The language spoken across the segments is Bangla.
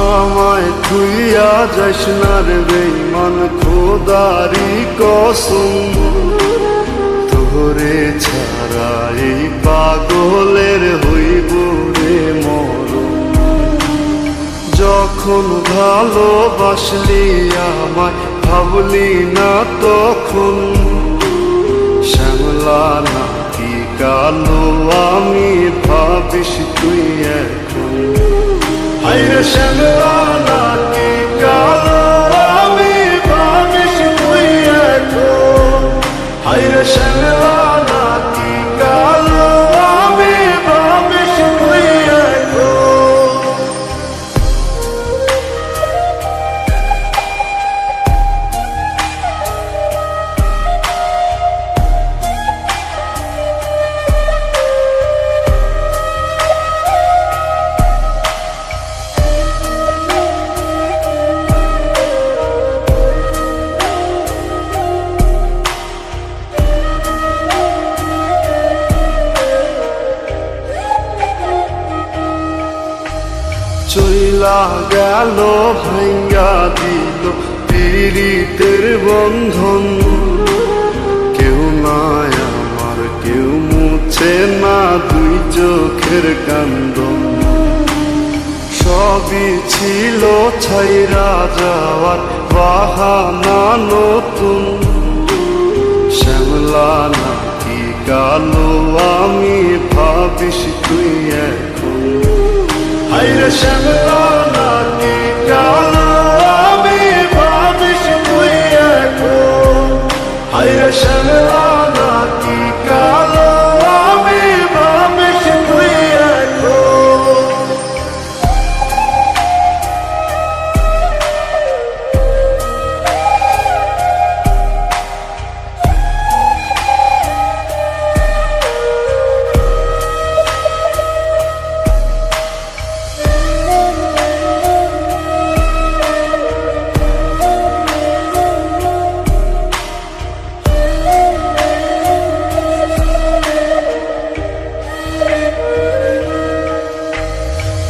আমায় তুইয়া যাস না রে বেঈমান, খোদারি কসম, তোরে ছাড়া এই পাগলের হইব রে মরণ। যখন ভালোবাসলি আমায় ভাবলি না তখন, শ্যামলা নাকি কালো আমি ভাবিস তুই এখন। হায়রে শ্যামলা নাকি কালো আমি ভাবিস তুই এখন। হায়রে শ্যামলা নাকি কালো আমি ভাবিস তুই এখন। চইলা গেল ভাঙ্গা দিল পীড়িতের বন্ধন, কেউ নাই আমার কেউ মুছে না দুই চোখের কান্দন। সবই ছিল ছাইরা যাওয়ার বাহানা নতুন, শ্যামলা নাকি কালো আমি ভাবিস তুই এখন। হায়রে শ্যামলা নাকি কালো আমি ভাবিস তুই এখন। হায়রে শ্যামলা নাকি কালো আমি ভাবিস তুই এখন।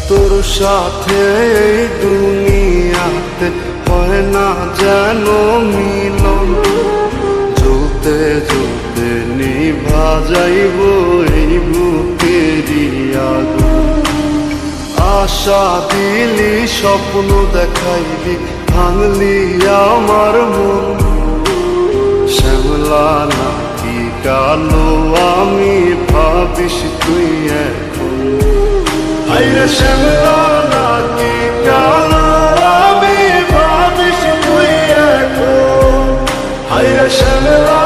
তোর সাথে এই দুনিয়াতে হয় না যেন মিলন, জ্বলতে জ্বলতে নিভা যাইব এই বুকেরই আগুন। আশা দিলি স্বপ্ন দেখাইলি ভাঙলি আমার মন, শ্যামলা নাকি কালো আমি ভাবিস তুই এখন। হায়রে শ্যামলা নাকি কালো আমি ভাবিস তুই এখন। হায়রে শ্যামলা